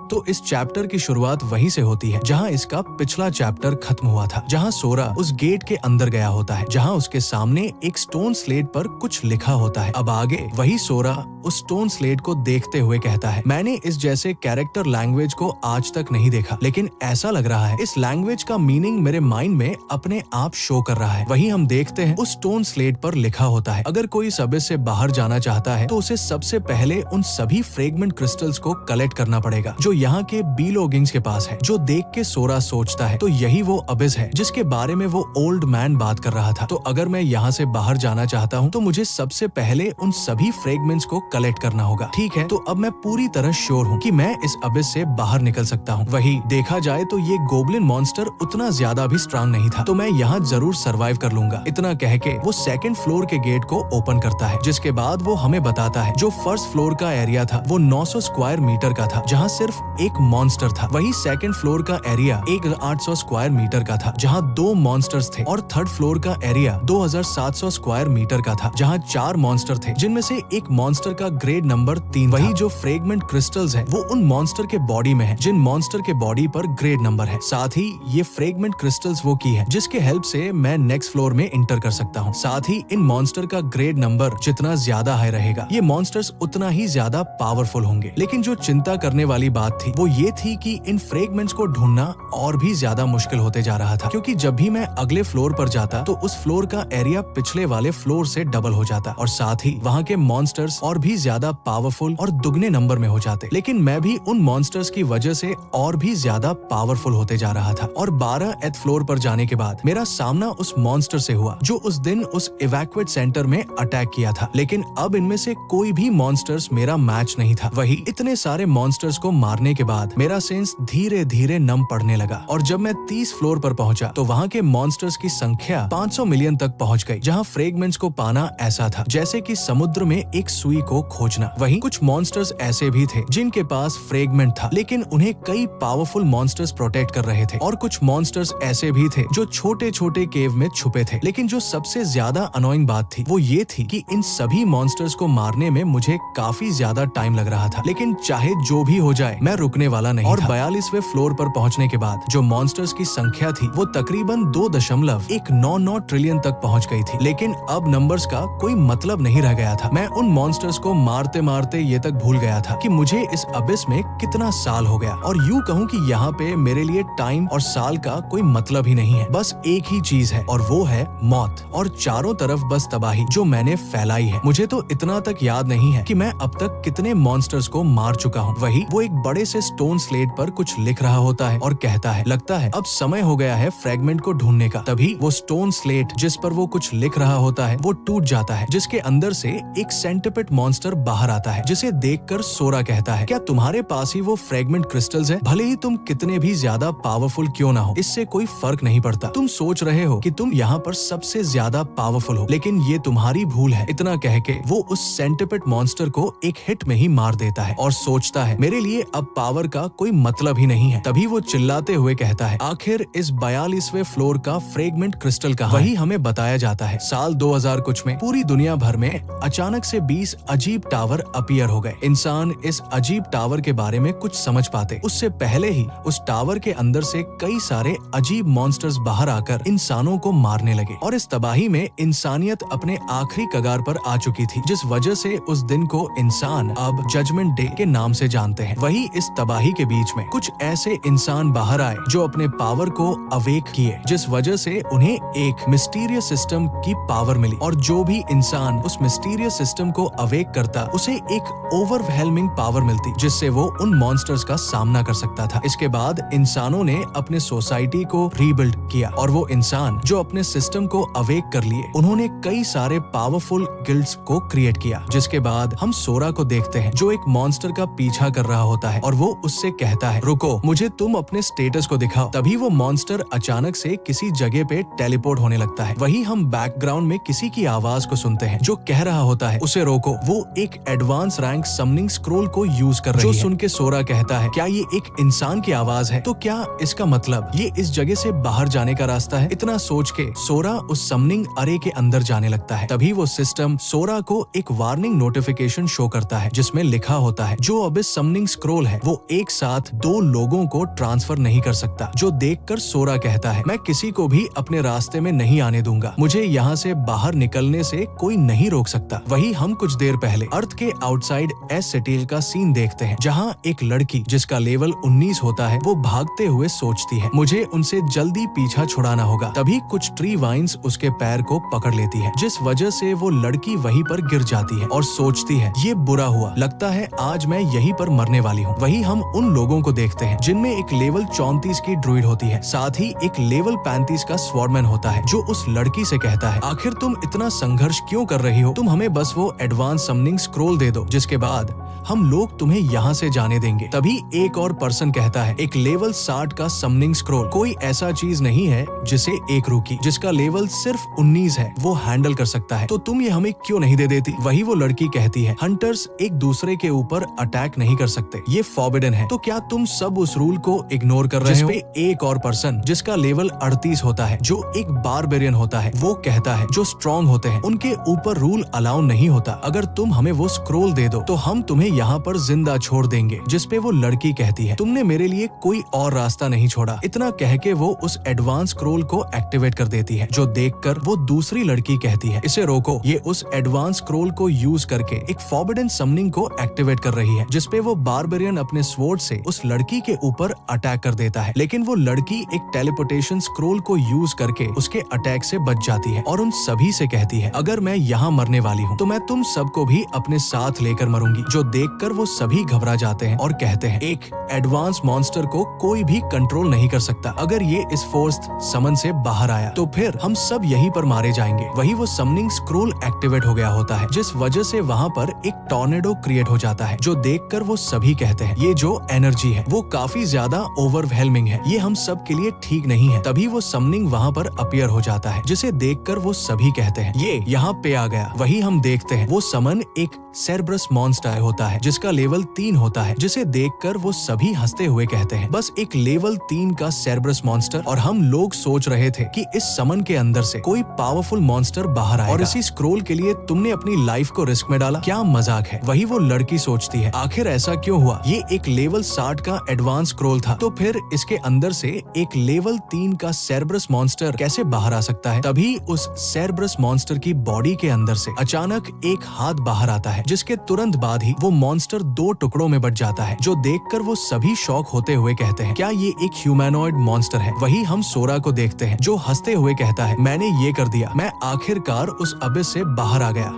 तो इस चैप्टर की शुरुआत वहीं से होती है जहाँ इसका पिछला चैप्टर खत्म हुआ था, जहाँ सोरा उस गेट के अंदर गया होता है, जहाँ उसके सामने एक स्टोन स्लेट पर कुछ लिखा होता है। अब आगे वही सोरा उस स्टोन स्लेट को देखते हुए कहता है, मैंने इस जैसे कैरेक्टर लैंग्वेज को आज तक नहीं देखा, लेकिन ऐसा लग रहा है इस लैंग्वेज का मीनिंग मेरे माइंड में अपने आप शो कर रहा है। वहीं हम देखते हैं उस स्टोन स्लेट पर लिखा होता है, अगर कोई इस अबिस से बाहर जाना चाहता है तो उसे सबसे पहले उन सभी फ्रेगमेंट क्रिस्टल्स को कलेक्ट करना पड़ेगा जो यहाँ के बीलोगिंग्स के पास है। जो देख के सोरा सोचता है तो यही वो अबिस है जिसके बारे में वो ओल्ड मैन बात कर रहा था। तो अगर मैं यहाँ से बाहर जाना चाहता हूँ तो मुझे सबसे पहले उन सभी फ्रेगमेंट्स को कलेक्ट करना होगा। ठीक है, तो अब मैं पूरी तरह श्योर हूँ कि मैं इस अबिस से बाहर निकल सकता हूँ। वही देखा जाए तो ये गोब्लिन मॉन्स्टर उतना ज्यादा भी स्ट्रांग नहीं था, तो मैं यहाँ जरूर सर्वाइव कर लूंगा। इतना कह के वो सेकंड फ्लोर के गेट को ओपन करता है, जिसके बाद वो हमें बताता है जो फर्स्ट फ्लोर का एरिया था वो 900 स्क्वायर मीटर का था, जहाँ सिर्फ एक मॉन्स्टर था। वही सेकंड फ्लोर का एरिया 1800 स्क्वायर मीटर का था, जहाँ 2 मॉन्स्टर्स थे, और थर्ड फ्लोर का एरिया 2700 स्क्वायर मीटर का था, जहाँ 4 मॉन्स्टर थे, जिनमें से एक मॉन्स्टर का ग्रेड नंबर 3 वही जो फ्रेगमेंट क्रिस्टल्स है वो उन मॉन्स्टर के बॉडी में है जिन मॉन्स्टर के बॉडी पर ग्रेड नंबर है। साथ ही ये फ्रेगमेंट क्रिस्टल्स वो की है जिसके हेल्प से मैं नेक्स्ट फ्लोर में इंटर कर सकता हूँ। साथ ही इन मॉन्स्टर का ग्रेड नंबर जितना ज्यादा हाई रहेगा ये मॉन्स्टर्स उतना ही ज्यादा पावरफुल होंगे। लेकिन जो चिंता करने वाली बात थी वो ये थी कि इन फ्रेगमेंट्स को ढूंढना और भी ज्यादा मुश्किल होते जा रहा था, क्योंकि जब भी मैं अगले फ्लोर पर जाता तो उस फ्लोर का एरिया पिछले वाले फ्लोर से डबल हो जाता और साथ ही वहाँ के मॉन्स्टर्स और भी ज्यादा पावरफुल और दुगने नंबर में हो जाते। लेकिन मैं भी उन मॉन्स्टर्स की वजह से और भी ज्यादा पावरफुल होते जा रहा था और 12th फ्लोर पर जाने के बाद मेरा सामना उस मॉन्स्टर से हुआ जो उस दिन उस इवैक्यूएट सेंटर में अटैक किया था। लेकिन अब इनमें से कोई भी मॉन्स्टर्स मेरा मैच नहीं था। वही इतने सारे मॉन्स्टर्स को मारने के बाद मेरा सेंस धीरे धीरे नम पड़ने लगा और जब मैं 30 फ्लोर पर पहुंचा तो वहाँ के मॉन्स्टर्स की संख्या 500 मिलियन तक पहुंच गई, जहाँ फ्रेगमेंट्स को पाना ऐसा था जैसे कि समुद्र में एक सुई को खोजना। वहीं कुछ मॉन्स्टर्स ऐसे भी थे जिनके पास फ्रेगमेंट था, लेकिन उन्हें कई पावरफुल मॉन्स्टर्स प्रोटेक्ट कर रहे थे, और कुछ मॉन्स्टर्स ऐसे भी थे जो छोटे छोटे केव में छुपे थे। लेकिन जो सबसे ज्यादा अनोइंग बात थी वो ये थी कि इन सभी मॉन्स्टर्स को मारने में मुझे काफी ज्यादा टाइम लग रहा था, लेकिन चाहे जो भी हो जाए मैं रुकने वाला नहीं और 42वें फ्लोर पर पहुंचने के बाद जो मॉन्स्टर्स की संख्या थी वो तकरीबन 2.199 ट्रिलियन तक पहुंच गई थी। लेकिन अब नंबर्स का कोई मतलब नहीं रह गया था। मैं उन मॉन्स्टर्स को मारते मारते ये तक भूल गया था कि मुझे इस अबिस में कितना साल हो गया, और यूं कहूं कि यहाँ पे मेरे लिए टाइम और साल का कोई मतलब ही नहीं है। बस एक ही चीज है और वो है मौत, और चारों तरफ बस तबाही जो मैंने फैलाई है। मुझे तो इतना तक याद नहीं है कि मैं अब तक कितने मॉन्स्टर्स को मार चुका हूँ। वही वो एक बड़े से स्टोन स्लेट पर कुछ लिख रहा होता है और कहता है, लगता है अब समय हो गया है फ्रेगमेंट को ढूंढने का। तभी वो स्टोन स्लेट जिस पर वो कुछ लिख रहा होता है वो टूट जाता है, जिसके अंदर से एक सेंटिपिड मॉन्स्टर बाहर आता है, जिसे देखकर सोरा कहता है, क्या तुम्हारे पास ही वो फ्रेगमेंट क्रिस्टल्स है? भले ही तुम कितने भी ज्यादा पावरफुल क्यों ना हो, इससे कोई फर्क नहीं पड़ता। तुम सोच रहे हो कि तुम यहाँ पर सबसे ज्यादा पावरफुल हो, लेकिन ये तुम्हारी भूल है। इतना कह के वो उस सेंटिपिड मॉन्स्टर को एक हिट में ही मार देता है और सोचता है मेरे लिए अब पावर का कोई मतलब ही नहीं है। तभी वो चिल्लाते हुए कहता है, आखिर इस 42वें फ्लोर का फ्रेगमेंट क्रिस्टल कहाँ है? वही हमें बताया जाता है साल 2000 कुछ में पूरी दुनिया भर में अचानक से 20 अजीब टावर अपीयर हो गए। इंसान इस अजीब टावर के बारे में कुछ समझ पाते उससे पहले ही उस टावर के अंदर से कई सारे अजीब मॉन्स्टर्स बाहर आकर इंसानों को मारने लगे, और इस तबाही में इंसानियत अपने आखिरी कगार पर आ चुकी थी, जिस वजह से उस दिन को इंसान अब जजमेंट डे के नाम से जानते हैं। वही इस तबाही के बीच में कुछ ऐसे इंसान बाहर आए जो अपने पावर को अवेक किए, जिस वजह से उन्हें एक मिस्टीरियस सिस्टम की पावर मिली, और जो भी इंसान उस मिस्टीरियस सिस्टम को अवेक करता उसे एक ओवरवेलमिंग पावर मिलती, जिससे वो उन मॉन्स्टर्स का सामना कर सकता था। इसके बाद इंसानों ने अपने सोसाइटी को रीबिल्ड किया, और वो इंसान जो अपने सिस्टम को अवेक कर लिए उन्होंने कई सारे पावरफुल गिल्ड्स को क्रिएट किया। जिसके बाद हम सोरा को देखते हैं जो एक मॉन्स्टर का पीछा कर रहा होता है, और वो उससे कहता है, रुको, मुझे तुम अपने स्टेटस को दिखाओ। तभी वो मॉन्स्टर अचानक से किसी जगह पे टेलीपोर्ट होने लगता है। वही हम बैकग्राउंड में किसी की आवाज को सुनते हैं जो कह रहा होता है, उसे रोको, वो एक एडवांस रैंक समनिंग स्क्रोल को यूज कर रही है। जो सुन के सोरा कहता है, क्या ये एक इंसान की आवाज है? तो क्या इसका मतलब ये इस जगह से बाहर जाने का रास्ता है? इतना सोच के सोरा उस समनिंग अरे के अंदर जाने लगता है। तभी वो सिस्टम सोरा को एक वार्निंग नोटिफिकेशन शो करता है जिसमें लिखा होता है, जो अब इस समनिंग स्क्रोल है वो एक साथ 2 लोगों को ट्रांसफर नहीं कर सकता, जो देखकर सोरा कहता है, मैं किसी को भी अपने रास्ते में नहीं आने दूंगा, मुझे यहाँ से बाहर निकलने से कोई नहीं रोक सकता। वही हम कुछ देर पहले अर्थ के आउटसाइड एस सिटी का सीन देखते हैं, जहाँ एक लड़की जिसका लेवल 19 होता है वो भागते हुए सोचती है, मुझे उनसे जल्दी पीछा छुड़ाना होगा। तभी कुछ ट्री वाइन्स उसके पैर को पकड़ लेती है, जिस वजह से वो लड़की वहीं पर गिर जाती है और सोचती है, ये बुरा हुआ, लगता है आज मैं यहीं पर मरने वाली हूँ। वही हम उन लोगों को देखते हैं जिनमें एक लेवल 34 की ड्रूइड होती है, साथ ही एक लेवल 35 का स्वॉर्डमैन होता है, जो उस लड़की से कहता है, आखिर तुम इतना संघर्ष क्यों कर रही हो, तुम हमें बस वो एडवांस समनिंग स्क्रोल दे दो, जिसके बाद हम लोग तुम्हें यहाँ से जाने देंगे। तभी एक और पर्सन कहता है, एक लेवल 60 का समनिंग स्क्रोल कोई ऐसा चीज नहीं है जिसे एक रूकी जिसका लेवल सिर्फ 19 है वो हैंडल कर सकता है, तो तुम ये हमें क्यों नहीं दे देती। वही वो लड़की कहती है, हंटर्स एक दूसरे के ऊपर अटैक नहीं कर सकते, ये फॉरबिडन है, तो क्या तुम सब उस रूल को इग्नोर कर रहे हो। जिसपे एक और पर्सन जिसका लेवल 38 होता है, जो एक बारबेरियन होता है, वो कहता है, जो स्ट्रॉन्ग होते हैं उनके ऊपर रूल अलाउ नहीं होता, अगर तुम हमें वो स्क्रोल दे दो तो हम तुम्हें यहाँ पर जिंदा छोड़ देंगे। जिसपे वो लड़की कहती है, तुमने मेरे लिए कोई और रास्ता नहीं छोड़ा। इतना कह के वो उस एडवांस स्क्रोल को एक्टिवेट कर देती है, जो देखकर वो दूसरी लड़की कहती है, इसे रोको, ये उस एडवांस स्क्रोल को यूज करके एक फॉरबिडन समनिंग को एक्टिवेट कर रही है। जिसपे वो बारबेरियन अपने स्वॉर्ड से उस लड़की के ऊपर अटैक कर देता है, लेकिन वो लड़की एक टेलीपोर्टेशन स्क्रोल को यूज करके उसके अटैक से बच जाती है और उन सभी से कहती है, अगर मैं यहाँ मरने वाली हूँ तो मैं तुम सबको भी अपने साथ लेकर मरूंगी। जो देखकर वो सभी घबरा जाते हैं और कहते हैं, एक एडवांस मॉन्स्टर को कोई भी कंट्रोल नहीं कर सकता, अगर ये इस फोर्स्ड समन से बाहर आया तो फिर हम सब यहीं पर मारे जाएंगे। वही वो समनिंग स्क्रोल एक्टिवेट हो गया होता है, जिस वजह से वहाँ पर एक टॉर्नेडो क्रिएट हो जाता है, जो देखकर वो सभी कहते हैं, ये जो एनर्जी है वो काफी ज्यादा ओवरवेलमिंग है, ये हम सब के लिए ठीक नहीं है। तभी वो समनिंग वहाँ पर अपीयर हो जाता है, जिसे देखकर वो सभी कहते हैं, ये यहाँ पे आ गया। वही हम देखते हैं वो समन एक सेरब्रस मॉन्स्टर होता है, जिसका लेवल 3 होता है, जिसे देखकर वो सभी हंसते हुए कहते हैं, बस एक लेवल 3 का सेरब्रस मॉन्स्टर, और हम लोग सोच रहे थे कि इस समन के अंदर से कोई पावरफुल मॉन्स्टर बाहर आएगा, और इसी स्क्रोल के लिए तुमने अपनी लाइफ को रिस्क में डाला, क्या मजाक है। वही वो लड़की सोचती है, आखिर ऐसा क्यों हुआ, ये एक लेवल 60 का एडवांस स्क्रोल था, तो फिर इसके अंदर से एक लेवल 3 का सेरब्रस मॉन्स्टर कैसे बाहर आ सकता है। तभी उस सेरब्रस मॉन्स्टर की बॉडी के अंदर से अचानक एक हाथ बाहर आता है, जिसके तुरंत बाद ही वो मॉन्स्टर 2 टुकड़ों में बट जाता है, जो देखकर वो सभी शॉक होते हुए कहते हैं, क्या ये एक ह्यूमैनॉइड मॉन्स्टर है। वही हम सोरा को देखते हैं, जो हंसते हुए कहता है, मैंने ये कर दिया, मैं आखिरकार उस अबिस से बाहर आ गया।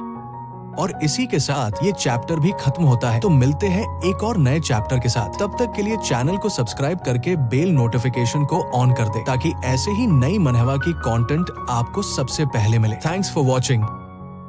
और इसी के साथ ये चैप्टर भी खत्म होता है। तो मिलते हैं एक और नए चैप्टर के साथ, तब तक के लिए चैनल को सब्सक्राइब करके बेल नोटिफिकेशन को ऑन कर दे, ताकि ऐसे ही नई मनहवा की कंटेंट आपको सबसे पहले मिले। Thanks for watching.